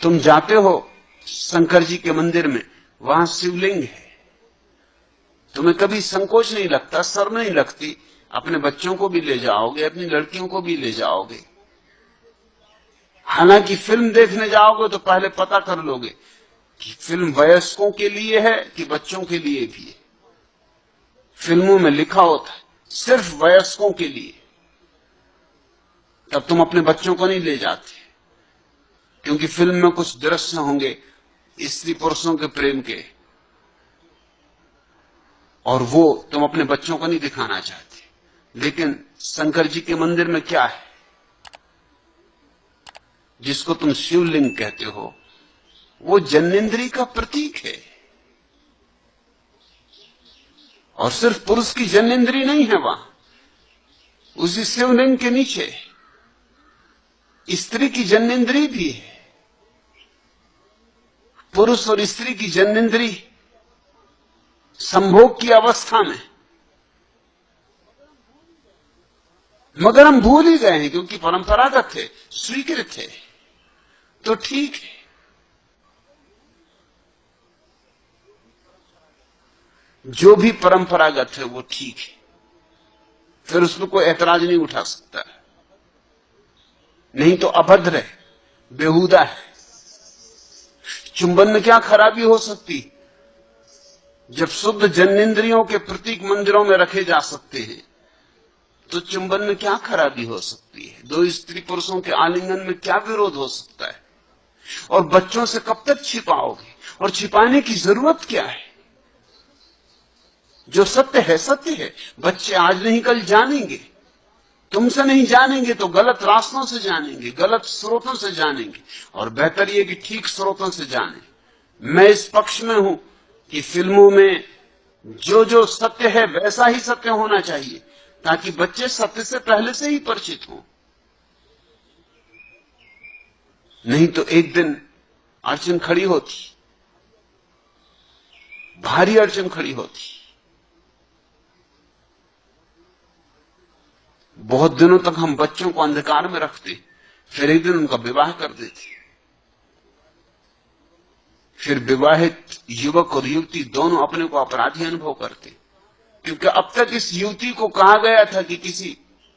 तुम जाते हो शंकर जी के मंदिर में, वहां शिवलिंग है, तुम्हें कभी संकोच नहीं लगता, शर्म नहीं लगती, अपने बच्चों को भी ले जाओगे, अपनी लड़कियों को भी ले जाओगे। हालांकि फिल्म देखने जाओगे तो पहले पता कर लोगे कि फिल्म वयस्कों के लिए है कि बच्चों के लिए भी है। फिल्मों में लिखा होता है सिर्फ वयस्कों के लिए, तब तुम अपने बच्चों को नहीं ले जाते, क्योंकि फिल्म में कुछ दृश्य होंगे स्त्री पुरुषों के प्रेम के, और वो तुम अपने बच्चों को नहीं दिखाना चाहते। लेकिन शंकर जी के मंदिर में क्या है, जिसको तुम शिवलिंग कहते हो, वो जन्नेन्द्रिय का प्रतीक है। और सिर्फ पुरुष की जन्नेन्द्रिय नहीं है वहां, उसी शिवलिंग के नीचे स्त्री की जन्नेन्द्रिय भी है। पुरुष और स्त्री की जन्नेन्द्रिय संभोग की अवस्था में, मगर हम भूल ही गए हैं क्योंकि परंपरागत थे, स्वीकृत थे, तो ठीक है। जो भी परंपरागत है वो ठीक है, फिर उस पर कोई ऐतराज नहीं उठा सकता, नहीं तो अभद्र है, बेहुदा है। चुंबन में क्या खराबी हो सकती, जब शुद्ध जन्नेन्द्रियों के प्रतीक मंदिरों में रखे जा सकते हैं, तो चुंबन में क्या खराबी हो सकती है? दो स्त्री पुरुषों के आलिंगन में क्या विरोध हो सकता है? और बच्चों से कब तक छिपाओगे? और छिपाने की जरूरत क्या है? जो सत्य है सत्य है। बच्चे आज नहीं कल जानेंगे, तुमसे नहीं जानेंगे तो गलत रास्तों से जानेंगे, गलत स्रोतों से जानेंगे, और बेहतर यह कि ठीक स्रोतों से जाने। मैं इस पक्ष में हूं कि फिल्मों में जो जो सत्य है वैसा ही सत्य होना चाहिए, ताकि बच्चे सत्य से पहले से ही परिचित हों। नहीं तो एक दिन अड़चन खड़ी होती, भारी अड़चन खड़ी होती। बहुत दिनों तक हम बच्चों को अंधकार में रखते, फिर एक दिन उनका विवाह कर देते, फिर विवाहित युवक और युवती दोनों अपने को अपराधी अनुभव करते, क्योंकि अब तक इस युवती को कहा गया था कि किसी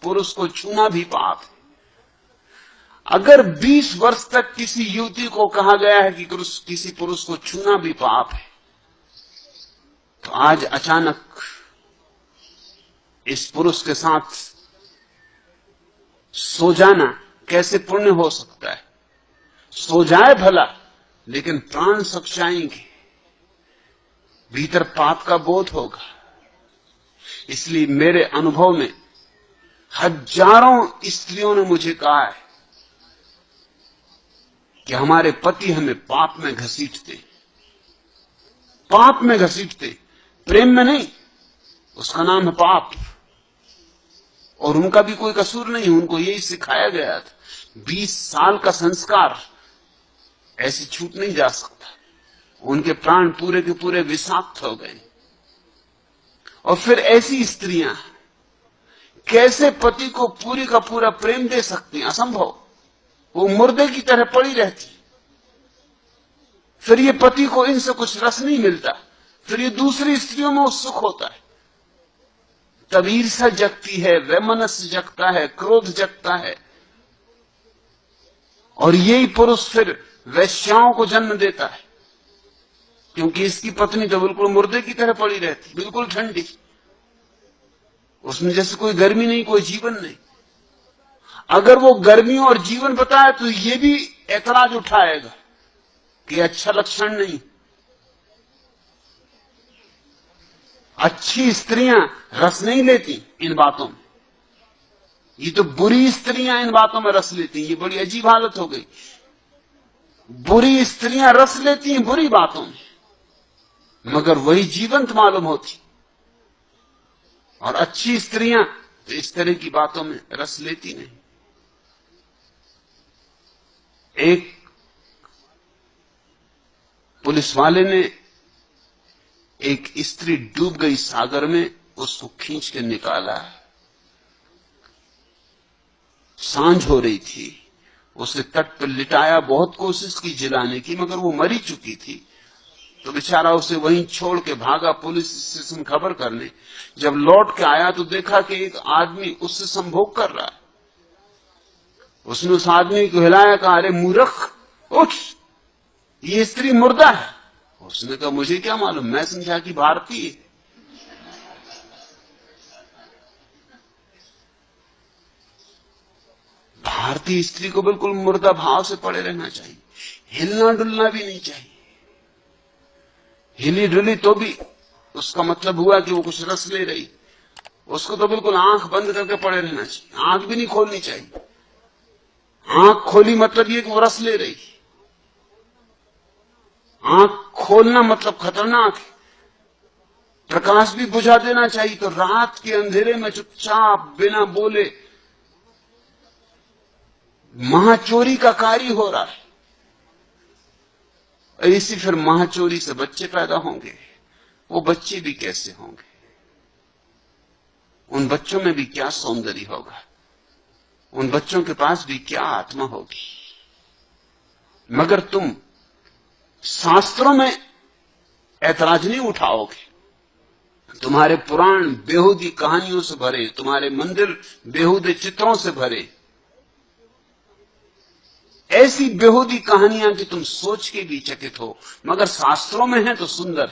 पुरुष को छूना भी पाप है। अगर 20 वर्ष तक किसी युवती को कहा गया है कि किसी पुरुष को छूना भी पाप है, तो आज अचानक इस पुरुष के साथ सो जाना कैसे पुण्य हो सकता है? सो जाए भला, लेकिन प्राण सच्चाएंगे, भीतर पाप का बोध होगा। इसलिए मेरे अनुभव में हजारों स्त्रियों ने मुझे कहा है कि हमारे पति हमें पाप में घसीटते, पाप में घसीटते, प्रेम में नहीं, उसका नाम है पाप। और उनका भी कोई कसूर नहीं, उनको यही सिखाया गया था। 20 साल का संस्कार ऐसे छूट नहीं जा सकता। उनके प्राण पूरे के पूरे विषाक्त हो गए। और फिर ऐसी स्त्रियां कैसे पति को पूरी का पूरा प्रेम दे सकती? असंभव। वो मुर्दे की तरह पड़ी रहती। फिर ये पति को इनसे कुछ रस नहीं मिलता, फिर ये दूसरी स्त्रियों में उत्सुक होता है, तब ईर्ष्या जगती है, वैमनस्य जगता है, क्रोध जगता है, और यही पुरुष फिर वैश्याओं को जन्म देता है, क्योंकि इसकी पत्नी तो बिल्कुल मुर्दे की तरह पड़ी रहती, बिल्कुल ठंडी, उसमें जैसे कोई गर्मी नहीं, कोई जीवन नहीं। अगर वो गर्मी और जीवन बताए तो ये भी ऐतराज उठाएगा कि अच्छा लक्षण नहीं। अच्छी स्त्रियां रस नहीं लेती इन बातों में, ये तो बुरी स्त्रियां इन बातों में रस लेती। ये बड़ी अजीब हालत हो गई। बुरी स्त्रियां रस लेती हैं बुरी बातों में, मगर वही जीवंत मालूम होती, और अच्छी स्त्रियां तो इस तरह की बातों में रस लेती नहीं। एक पुलिस वाले ने एक स्त्री डूब गई सागर में, उसको खींच के निकाला। सांझ हो रही थी, उसे तट पर लिटाया, बहुत कोशिश की जिलाने की, मगर वो मरी चुकी थी। तो बेचारा उसे वहीं छोड़ के भागा पुलिस स्टेशन खबर करने। जब लौट के आया तो देखा कि एक आदमी उससे संभोग कर रहा है। उसने उस आदमी को हिलाया, कहा, अरे मूर्ख उठ, ये स्त्री मुर्दा है। उसने कहा, मुझे क्या मालूम, मैं समझा कि भारतीय। भारतीय स्त्री को बिल्कुल मुर्दा भाव से पड़े रहना चाहिए, हिलना डुलना भी नहीं चाहिए। हिली डुली तो भी उसका मतलब हुआ कि वो कुछ रस ले रही। उसको तो बिल्कुल आंख बंद करके पड़े रहना चाहिए, आंख भी नहीं खोलनी चाहिए। आंख खोली मतलब ये कि वो रस ले रही। आंख खोलना मतलब खतरनाक है। प्रकाश भी बुझा देना चाहिए। तो रात के अंधेरे में चुपचाप बिना बोले महाचोरी का कार्य हो रहा है। इसी फिर महाचोरी से बच्चे पैदा होंगे। वो बच्चे भी कैसे होंगे? उन बच्चों में भी क्या सौंदर्य होगा? उन बच्चों के पास भी क्या आत्मा होगी? मगर तुम शास्त्रों में ऐतराज नहीं उठाओगे। तुम्हारे पुराण बेहूदी कहानियों से भरे, तुम्हारे मंदिर बेहूदे चित्रों से भरे, ऐसी बेहूदी कहानियां कि तुम सोच के भी चकित हो, मगर शास्त्रों में है तो सुंदर।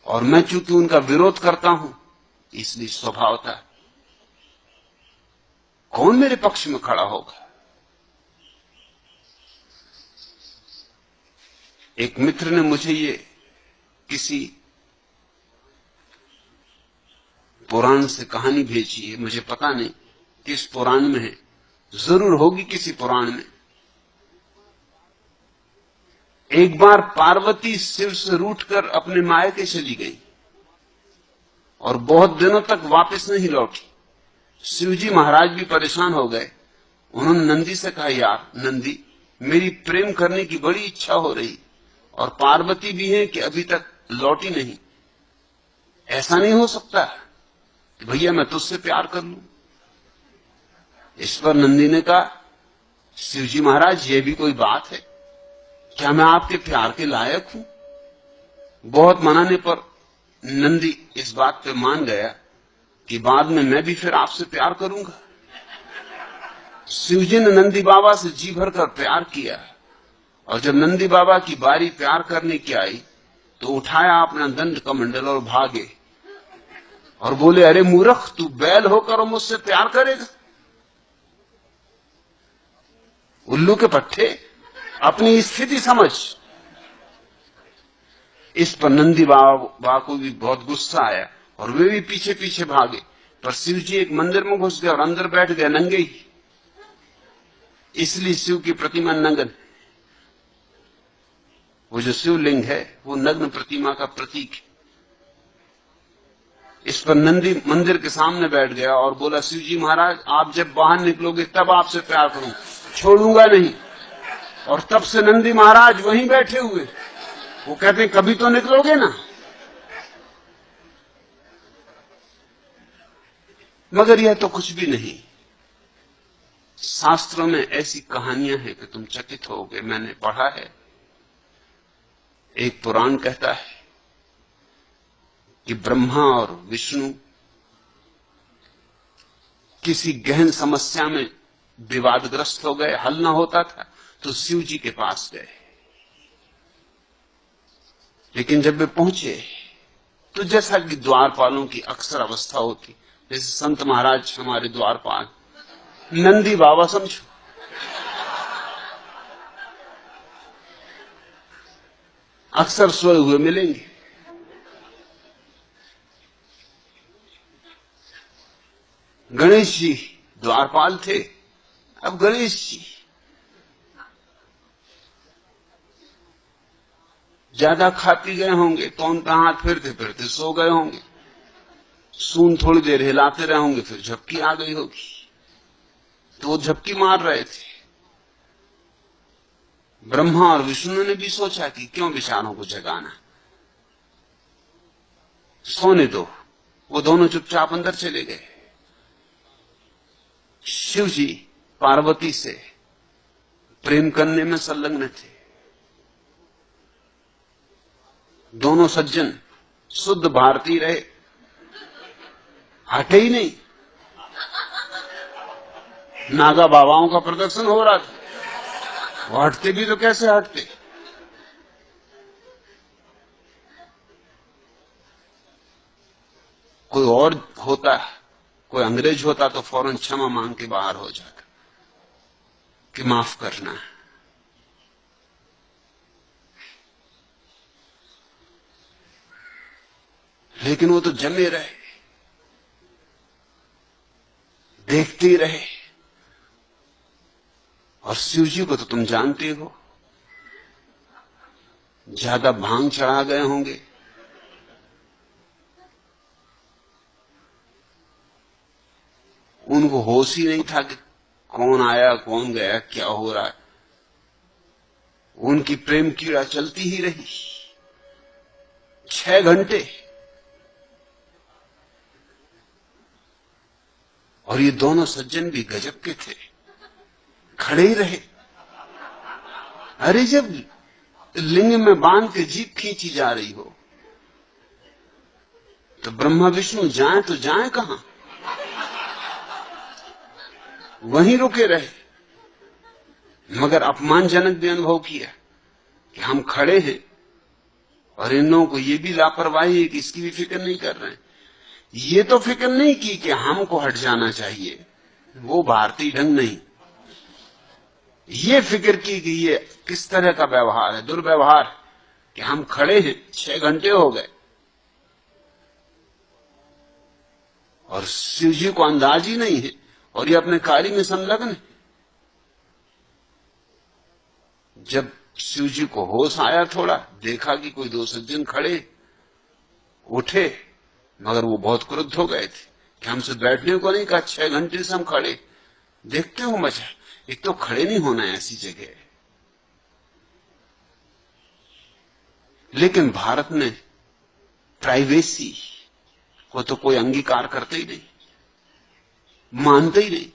और मैं चूंकि उनका विरोध करता हूं, इसलिए स्वभावता कौन मेरे पक्ष में खड़ा होगा? एक मित्र ने मुझे ये किसी पुराण से कहानी भेजी है, मुझे पता नहीं किस पुराण में है, जरूर होगी किसी पुराण में। एक बार पार्वती शिव से रूठकर अपने मायके चली गई और बहुत दिनों तक वापस नहीं लौटी। शिवजी महाराज भी परेशान हो गए। उन्होंने नंदी से कहा, यार नंदी, मेरी प्रेम करने की बड़ी इच्छा हो रही और पार्वती भी है कि अभी तक लौटी नहीं। ऐसा नहीं हो सकता कि भैया मैं तुझसे प्यार कर लूं। इस पर नंदी ने कहा, शिवजी महाराज, ये भी कोई बात है? क्या मैं आपके प्यार के लायक हूं? बहुत मनाने पर नंदी इस बात पे मान गया कि बाद में मैं भी फिर आपसे प्यार करूंगा। शिवजी ने नंदी बाबा से जी भरकर प्यार किया और जब नंदी बाबा की बारी प्यार करने की आई तो उठाया अपना दंड कमंडल और भागे और बोले, अरे मूर्ख, तू बैल होकर मुझसे प्यार करेगा? उल्लू के पट्टे, अपनी स्थिति समझ। इस पर नंदी बाबा को भी बहुत गुस्सा आया और वे भी पीछे पीछे भागे। पर शिव जी एक मंदिर में घुस गए और अंदर बैठ गए नंगे ही। इसलिए शिव की प्रतिमा नग्न, वो जो शिवलिंग है वो नग्न प्रतिमा का प्रतीक है। इस पर नंदी मंदिर के सामने बैठ गया और बोला, शिवजी महाराज, आप जब बाहर निकलोगे तब आपसे प्यार करूं, छोड़ूंगा नहीं। और तब से नंदी महाराज वहीं बैठे हुए। वो कहते, कभी तो निकलोगे ना। मगर यह तो कुछ भी नहीं। शास्त्रों में ऐसी कहानियां हैं कि तुम चकित होगे। मैंने पढ़ा है, एक पुराण कहता है कि ब्रह्मा और विष्णु किसी गहन समस्या में विवादग्रस्त हो गए, हल ना होता था, तो शिव जी के पास गए। लेकिन जब वे पहुंचे तो जैसा कि द्वारपालों की अक्सर अवस्था होती, जैसे संत महाराज हमारे द्वारपाल, नंदी बाबा समझो, अक्सर सोए हुए मिलेंगे। गणेश जी द्वारपाल थे। अब गणेश जी ज्यादा खा पी गए होंगे तो उनका हाथ फिरते फिरते सो गए होंगे। सून थोड़ी देर हिलाते रहे होंगे, फिर झपकी आ गई होगी तो वो झपकी मार रहे थे। ब्रह्मा और विष्णु ने भी सोचा कि क्यों बेचारों को जगाना, सोने दो। वो दोनों चुपचाप अंदर चले गए। शिव जी पार्वती से प्रेम करने में संलग्न थे। दोनों सज्जन शुद्ध भारतीय रहे, हटे ही नहीं। नागा बाबाओं का प्रदर्शन हो रहा था, वो हटते भी तो कैसे हटते। कोई और होता, कोई अंग्रेज होता तो फौरन क्षमा मांग के बाहर हो जाता कि माफ करना है। लेकिन वो तो जमे रहे, देखते ही रहे। और शिव जी को तो तुम जानते हो, ज्यादा भांग चढ़ा गए होंगे, उनको होश ही नहीं था कि कौन आया कौन गया क्या हो रहा है। उनकी प्रेम कीड़ा चलती ही रही 6 घंटे। और ये दोनों सज्जन भी गजब के थे, खड़े ही रहे। अरे जब लिंग में बांध के जीभ खींची जा रही हो तो ब्रह्मा विष्णु जाएं तो जाएं कहां, वहीं रुके रहे। मगर अपमानजनक भी अनुभव किया कि हम खड़े हैं और इन लोगों को ये भी लापरवाही है कि इसकी भी फिक्र नहीं कर रहे हैं। ये तो फिक्र नहीं की कि हमको हट जाना चाहिए, वो भारतीय ढंग नहीं। ये फिक्र की कि ये किस तरह का व्यवहार है, दुर्व्यवहार, कि हम खड़े हैं 6 घंटे हो गए। और शिव जी को अंदाज ही नहीं है और ये अपने कार्य में संलग्न है। जब शिव जी को होश आया, थोड़ा देखा कि कोई 2 सज्जन खड़े, उठे। मगर वो बहुत क्रुद्ध हो गए थे कि हमसे बैठने को नहीं कहा, 6 घंटे से हम खड़े। देखते हो मजा, एक तो खड़े नहीं होना है ऐसी जगह। लेकिन भारत में प्राइवेसी को तो कोई अंगीकार करते ही नहीं, मानते ही नहीं।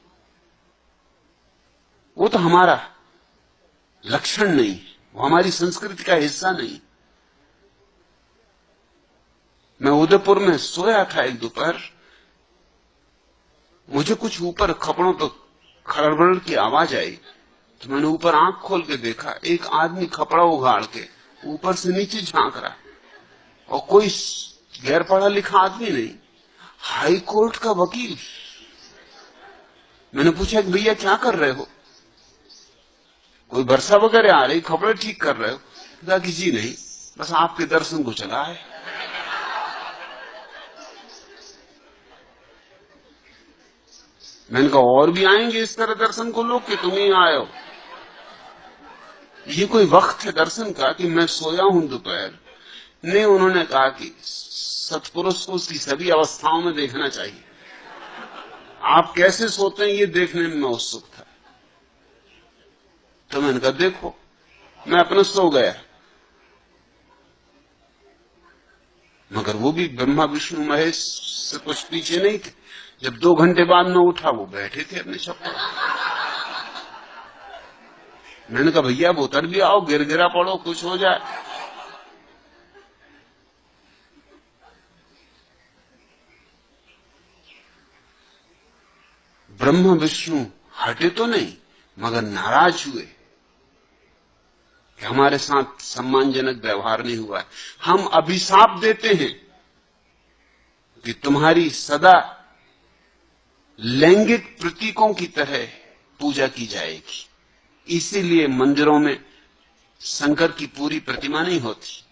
वो तो हमारा लक्षण नहीं, वो हमारी संस्कृति का हिस्सा नहीं। मैं उदयपुर में सोया था एक दोपहर, मुझे कुछ ऊपर खपड़ों पर खड़बड़ की आवाज आई तो मैंने ऊपर आंख खोल के देखा, एक आदमी खपड़ा उगाड़ के ऊपर से नीचे झांक रहा है। और कोई गैर पढ़ा लिखा आदमी नहीं, हाई कोर्ट का वकील। मैंने पूछा कि भैया क्या कर रहे हो, कोई वर्षा वगैरह आ रही, खपड़े ठीक कर रहे हो? कहा कि जी नहीं, बस आपके दर्शन को चला है। मैंने कहा और भी आएंगे इस तरह दर्शन को लोग कि तुम ही आए हो? ये कोई वक्त है दर्शन का कि मैं सोया हूं दोपहर? नहीं, उन्होंने कहा कि सत्पुरुष को उसकी सभी अवस्थाओं में देखना चाहिए। आप कैसे सोते हैं ये देखने में मैं उत्सुक था। तो मैंने कहा देखो, मैं अपना सो गया। मगर वो भी ब्रह्मा विष्णु महेश से कुछ पीछे नहीं थे। जब 2 घंटे बाद मैं उठा, वो बैठे थे अपने छप्पर। मैंने कहा भैया अब उतर भी आओ, गिर गिरा पड़ो, कुछ हो जाए। ब्रह्मा विष्णु हटे तो नहीं, मगर नाराज हुए कि हमारे साथ सम्मानजनक व्यवहार नहीं हुआ है। हम अभिशाप देते हैं कि तुम्हारी सदा लैंगिक प्रतीकों की तरह पूजा की जाएगी। इसीलिए मंदिरों में शंकर की पूरी प्रतिमा नहीं होती,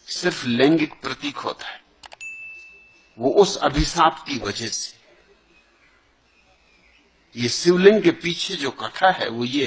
सिर्फ लैंगिक प्रतीक होता है। वो उस अभिशाप की वजह से। ये शिवलिंग के पीछे जो कथा है वो ये